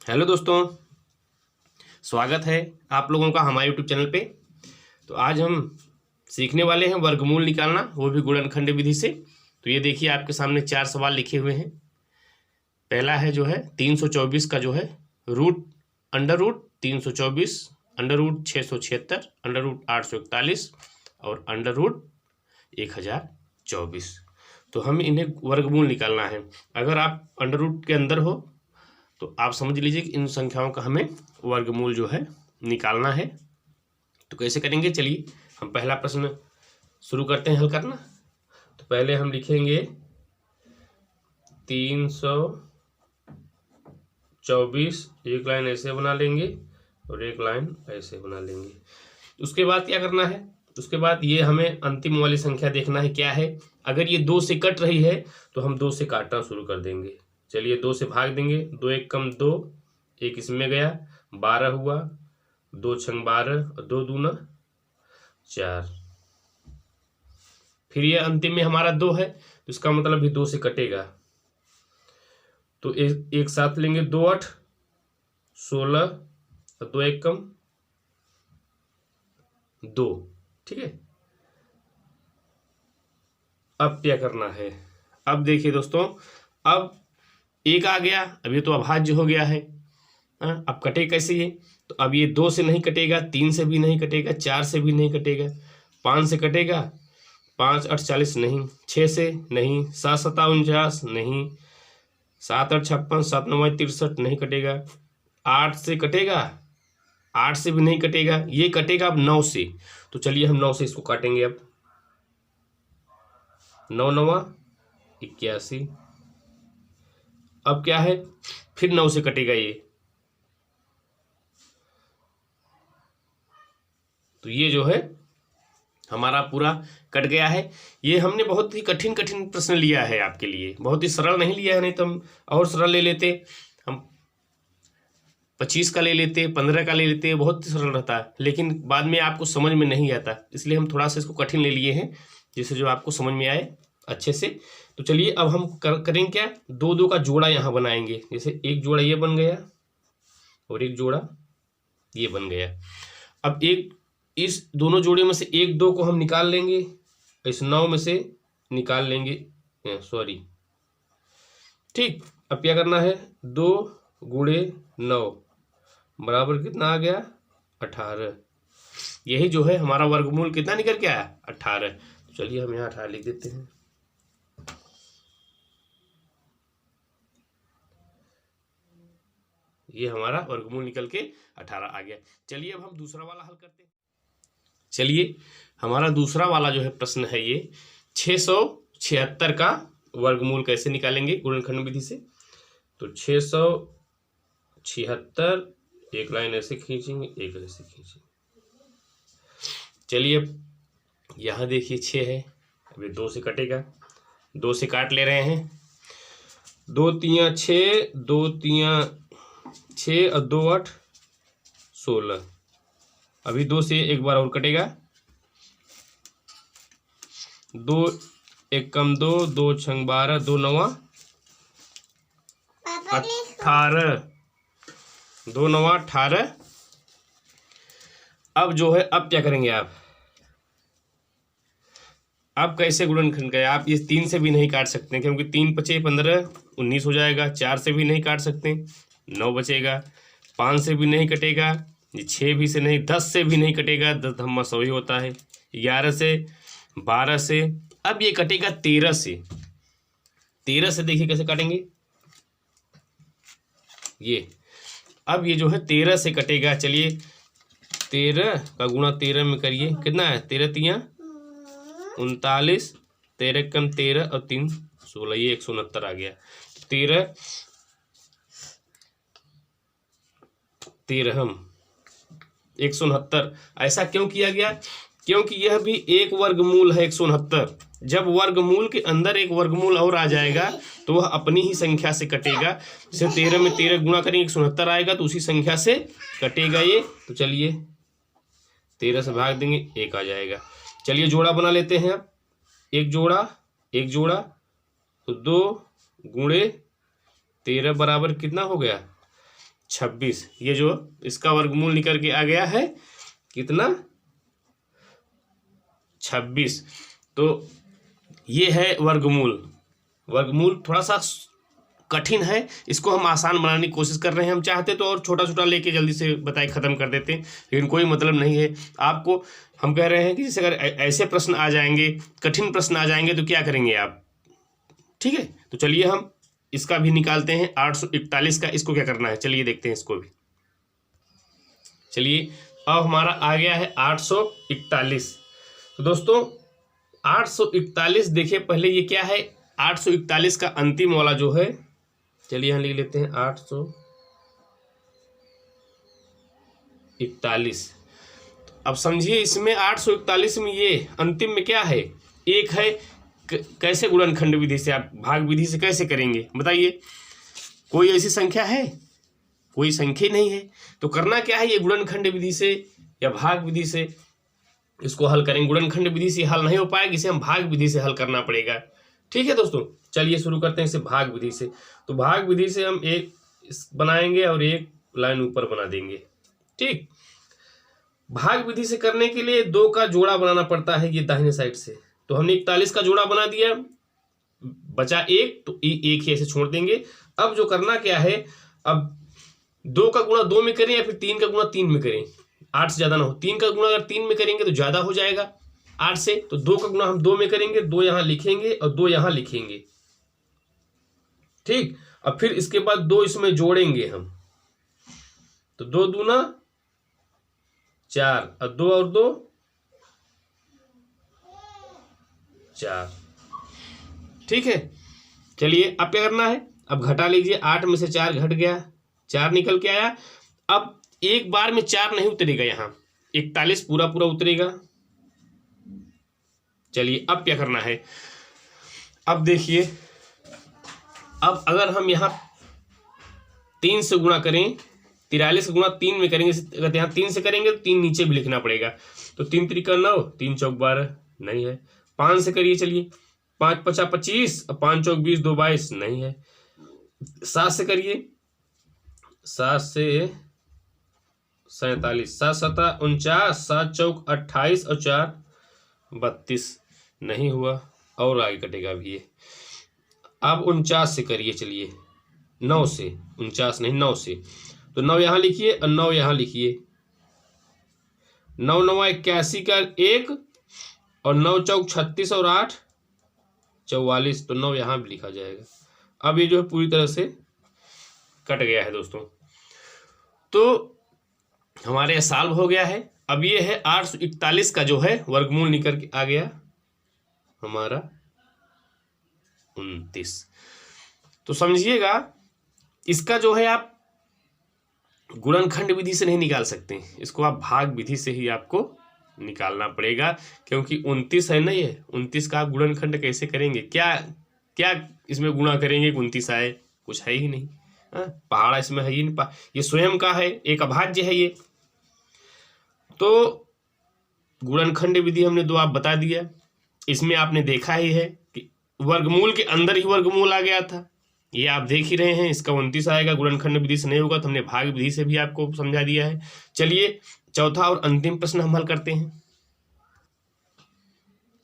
Hello दोस्तों, स्वागत है आप लोगों का हमारे यूट्यूब चैनल पे। तो आज हम सीखने वाले हैं वर्गमूल निकालना, वो भी गुणनखंड विधि से। तो ये देखिए आपके सामने 4 सवाल लिखे हुए हैं। पहला है जो है 324 का जो है root under root 324 under root 676 under root 841 और अंडर रूट 1024। तो हम इन्हें वर्गमूल निकालना है। अगर आप अंडर रूट के अंदर हो तो आप समझ लीजिए कि इन संख्याओं का हमें वर्गमूल जो है निकालना है। तो कैसे करेंगे, चलिए हम पहला प्रश्न शुरू करते हैं हल करना। तो पहले हम लिखेंगे 324, एक लाइन ऐसे बना लेंगे और एक लाइन ऐसे बना लेंगे। उसके बाद क्या करना है, उसके बाद ये हमें अंतिम वाली संख्या देखना है क्या है। अगर ये 2 से कट रही है तो हम 2 से काटना शुरू कर देंगे। चलिए 2 से भाग देंगे, 2 एक कम 2, एक इसमें गया 12 हुआ, 2 छंग 12 और 2 दूना 4। फिर ये अंतिम में हमारा 2 है तो इसका मतलब भी 2 से कटेगा। तो एक साथ लेंगे 2 8 16 और 2 एक कम 2। ठीक है, अब क्या करना है, अब देखिए दोस्तों, अब एक आ गया, अब ये तो अभाज्य हो गया है। अब कटे कैसे ये, तो अब ये 2 से नहीं कटेगा, 3 से भी नहीं कटेगा, 4 से भी नहीं कटेगा, 5 से कटेगा, 5 8 40 नहीं, 6 से नहीं, 7 7 49 नहीं, 7 8 56, 7 9 63 नहीं कटेगा, 8 से कटेगा, 8 से भी नहीं कटेगा, ये कटेगा अब 9 से। तो चलिए हम 9 से इसको काटेंगे। अब 9 9 81। अब क्या है, फिर 9 से कटेगा ये, तो ये जो है हमारा पूरा कट गया है। ये हमने बहुत ही कठिन कठिन प्रश्न लिया है आपके लिए, बहुत ही सरल नहीं लिया है, नहीं तो हम और सरल ले लेते, हम 25 का ले लेते, 15 का ले लेते, बहुत ही सरल रहता है, लेकिन बाद में आपको समझ में नहीं आता, इसलिए हम थोड़ा सा इसको कठिन ले लिए हैं, जिससे जो आपको समझ में आए अच्छे से। तो चलिए अब हम करेंगे क्या, 2 2 का जोड़ा यहाँ बनाएंगे। जैसे एक जोड़ा ये बन गया और एक जोड़ा ये बन गया। अब एक इस दोनों जोड़े में से 1 2 को हम निकाल लेंगे, इस 9 में से निकाल लेंगे, सॉरी, ठीक। अब क्या करना है, 2 गुणे 9 बराबर कितना आ गया, 18। यही जो है हमारा वर्गमूल कितना निकल के आया, 18। तो चलिए हम यहाँ 18 लिख देते हैं। ये हमारा वर्गमूल निकल के 18 आ गया। चलिए अब हम दूसरा वाला हल करते हैं। चलिए हमारा दूसरा वाला जो है प्रश्न है ये 676 का वर्गमूल कैसे निकालेंगे गुणनखंड विधि से। तो 676, एक लाइन ऐसे खींचेंगे, एक ऐसे खींचेंगे। चलिए यहाँ देखिए 6 है, अभी 2 से कटेगा, 2 से काट ले रहे हैं। 2 3 6, 2 3 6 और 2 8 16। अभी 2 से एक बार और कटेगा, 2 एक कम 2, 2 छंग 12, 2 9 18, 2 9 18। अब जो है, अब क्या करेंगे आप, अब कैसे गुणनखंड करें आप, ये 3 से भी नहीं काट सकते क्योंकि 3 5 15 19 हो जाएगा। 4 से भी नहीं काट सकते, 9 बचेगा। 5 से भी नहीं कटेगा, ये 6 भी से नहीं, 10 से भी नहीं कटेगा, 10 धम्मा 100 ही होता है। 11 से, 12 से, अब ये कटेगा 13 से। 13 से देखिए कैसे काटेंगे ये, अब ये जो है 13 से कटेगा। चलिए 13 का गुणा 13 में करिए, कितना है, 13 3 39, 13 कम 13 और 3 16, ये 169 आ गया। 13 13 169। ऐसा क्यों किया गया, क्योंकि यह भी एक वर्गमूल है 169। जब वर्गमूल के अंदर एक वर्गमूल और आ जाएगा तो वह अपनी ही संख्या से कटेगा। जैसे 13 में 13 गुणा करेंगे 169 आएगा, तो उसी संख्या से कटेगा ये। तो चलिए 13 से भाग देंगे, 1 आ जाएगा। चलिए जोड़ा बना लेते हैं। अब एक जोड़ा तो 2 गुणे 13 बराबर कितना हो गया, 26। ये जो इसका वर्गमूल निकल के आ गया है कितना, 26। तो ये है वर्गमूल। वर्गमूल थोड़ा सा कठिन है, इसको हम आसान बनाने की कोशिश कर रहे हैं। हम चाहते तो और छोटा छोटा लेके जल्दी से बताए ख़त्म कर देते, लेकिन कोई मतलब नहीं है आपको। हम कह रहे हैं कि जैसे अगर ऐसे प्रश्न आ जाएंगे, कठिन प्रश्न आ जाएंगे, तो क्या करेंगे आप। ठीक है, तो चलिए हम इसका भी निकालते हैं 841 का। इसको क्या करना है, चलिए देखते हैं इसको भी। चलिए अब हमारा आ गया है 841। तो दोस्तों 841 देखिए, पहले ये क्या है, 841 का अंतिम वाला जो है, चलिए यहाँ लिख लेते हैं 841। अब समझिए इसमें 841 में ये अंतिम में क्या है, एक है। कैसे गुणनखंड विधि से, आप भाग विधि से कैसे करेंगे बताइए। कोई ऐसी संख्या है, कोई संख्या नहीं है, तो करना क्या है, ये गुणनखंड विधि से या भाग विधि से इसको हल करेंगे। गुणनखंड विधि से हल नहीं हो पाएगा, इसे हम भाग विधि से हल करना पड़ेगा। ठीक है दोस्तों, चलिए शुरू करते हैं इसे भाग विधि से। तो भाग विधि से हम एक बनाएंगे और एक लाइन ऊपर बना देंगे। ठीक, भाग विधि से करने के लिए 2 का जोड़ा बनाना पड़ता है, ये दाहिने साइड से। तो हमने 41 का जोड़ा बना दिया, बचा 1, तो 1 ही ऐसे छोड़ देंगे। अब जो करना क्या है, अब 2 का गुणा 2 में करें या फिर 3 का गुणा 3 में करें, 8 से ज़्यादा ना हो। 3 का गुणा अगर 3 में करेंगे तो ज़्यादा हो जाएगा 8 से, तो 2 का गुणा हम 2 में करेंगे, 2 यहाँ लिखेंगे और 2 यहाँ लिखेंगे। ठीक, अब फिर इसके बाद 2 इसमें जोड़ेंगे हम, तो 2 दूना 4 और 2 और 2 4। ठीक है, चलिए अब क्या करना है, अब घटा लीजिए। 8 में से 4 घट गया, 4 निकल के आया। अब एक बार में 4 नहीं उतरेगा, यहाँ 41 पूरा पूरा उतरेगा। चलिए अब क्या करना है, अब देखिए, अब अगर हम यहाँ 3 से गुणा करें, 43 का गुणा 3 में करेंगे, अगर यहाँ 3 से करेंगे तो 3 नीचे भी लिखना पड़ेगा। तो 3 त्रिका 9, 3 चौक 12 नहीं है। 5 से करिए, चलिए 5 पचा 25 और 5 चौक 20, 2 22 नहीं है। 7 से करिए, 7 से 47, 7 सता 49, 7 चौक 28 और 4 32 नहीं हुआ, और आगे कटेगा अभी ये। अब 49 से करिए, चलिए 9 से, 49 नहीं 9 से, तो 9 यहाँ लिखिए और 9 यहाँ लिखिए। 9 9 81 का 1 और 9 चौक 36 और 8 44, तो 9 यहाँ भी लिखा जाएगा। अब ये जो है पूरी तरह से कट गया है दोस्तों, तो हमारे सॉल्व हो गया है। अब ये है 841 का जो है वर्गमूल निकल के आ गया हमारा 29। तो समझिएगा, इसका जो है आप गुणनखंड विधि से नहीं निकाल सकते, इसको आप भाग विधि से ही आपको निकालना पड़ेगा, क्योंकि 29 है ना, ये 29 का आप गुणनखंड कैसे करेंगे, क्या क्या इसमें गुणा करेंगे कि 29 आए, कुछ है ही नहीं। पहाड़ा इसमें है ही नहीं, ये स्वयं का है, एक अभाज्य है ये। तो गुणनखंड विधि हमने 2 आप बता दिया। इसमें आपने देखा ही है कि वर्गमूल के अंदर ही वर्गमूल आ गया था, ये आप देख ही रहे हैं। इसका 29 आएगा, गुणनखंड विधि से नहीं होगा, तो हमने भाग विधि से भी आपको समझा दिया है। चलिए चौथा और अंतिम प्रश्न हम हल करते हैं।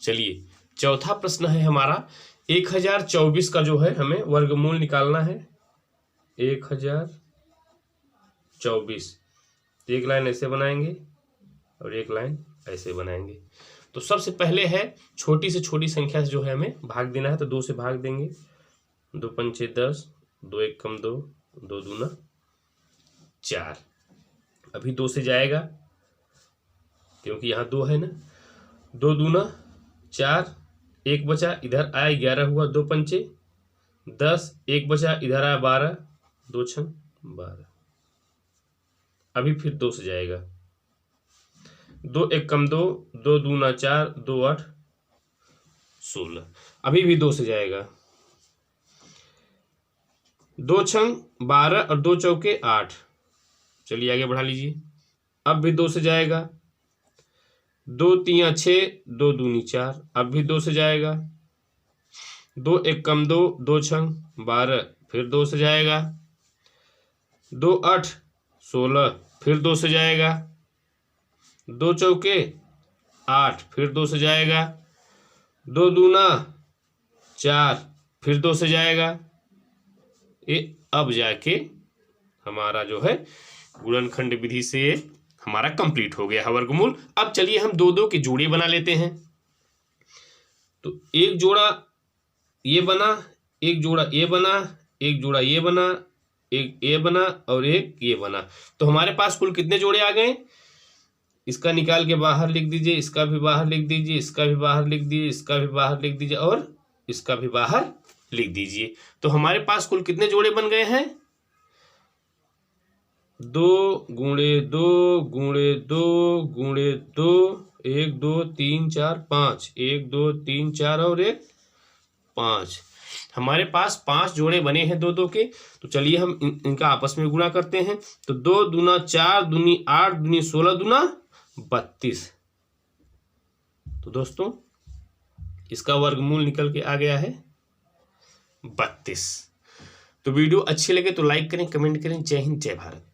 चलिए चौथा प्रश्न है हमारा 1024 का जो है हमें वर्गमूल निकालना है। 1024, एक लाइन ऐसे बनाएंगे और एक लाइन ऐसे बनाएंगे। तो सबसे पहले है छोटी से छोटी संख्या से जो है हमें भाग देना है, तो 2 से भाग देंगे। 2 पंचे 10, 2 एक कम 2, 2 दूना 4। अभी 2 से जाएगा क्योंकि यहाँ 2 है ना। 2 दूना 4, 1 बचा, इधर आया 11 हुआ, 2 पंचे 10, 1 बचा, इधर आया 12, 2 छंग 12। अभी फिर 2 से जाएगा। 2 एक कम 2, 2 दूना 4, 2 8 16। अभी भी 2 से जाएगा। 2 छंग 12 और 2 चौके 8। चलिए आगे बढ़ा लीजिए। अब भी 2 से जाएगा। 2 तियां 6, 2 दूनी 4। अब भी 2 से जाएगा। 2 एक कम 2, 2 छंग 12, फिर 2 से जाएगा। 2 8 16, फिर 2 से जाएगा, 2 चौके 8, फिर 2 से जाएगा, 2 दूना 4, फिर 2 से जाएगा। ये अब जाके हमारा जो है गुणनखंड विधि से हमारा कंप्लीट हो गया है वर्गमूल। अब चलिए हम 2 के जोड़े बना लेते हैं। तो एक जोड़ा ये बना, एक जोड़ा ये बना, एक जोड़ा ये बना, एक ये बना और एक ये बना। तो हमारे पास कुल कितने जोड़े आ गए? इसका निकाल के बाहर लिख दीजिए, इसका भी बाहर लिख दीजिए, इसका भी बाहर लिख दीजिए, इसका भी बाहर लिख दीजिए और इसका भी बाहर लिख दीजिए। तो हमारे पास कुल कितने जोड़े बन गए हैं? 2 गुणे 2 गुणे 2 गुणे 2, 1 2 3 4 5, 1 2 3 4 और 1 5। हमारे पास 5 जोड़े बने हैं 2 के। तो चलिए हम इनका आपस में गुणा करते हैं। तो 2 दूना 4 दूनी 8 दूनी 16 दूना 32। तो दोस्तों इसका वर्गमूल निकल के आ गया है 32। तो वीडियो अच्छी लगे तो लाइक करें, कमेंट करें। जय हिंद, जय भारत।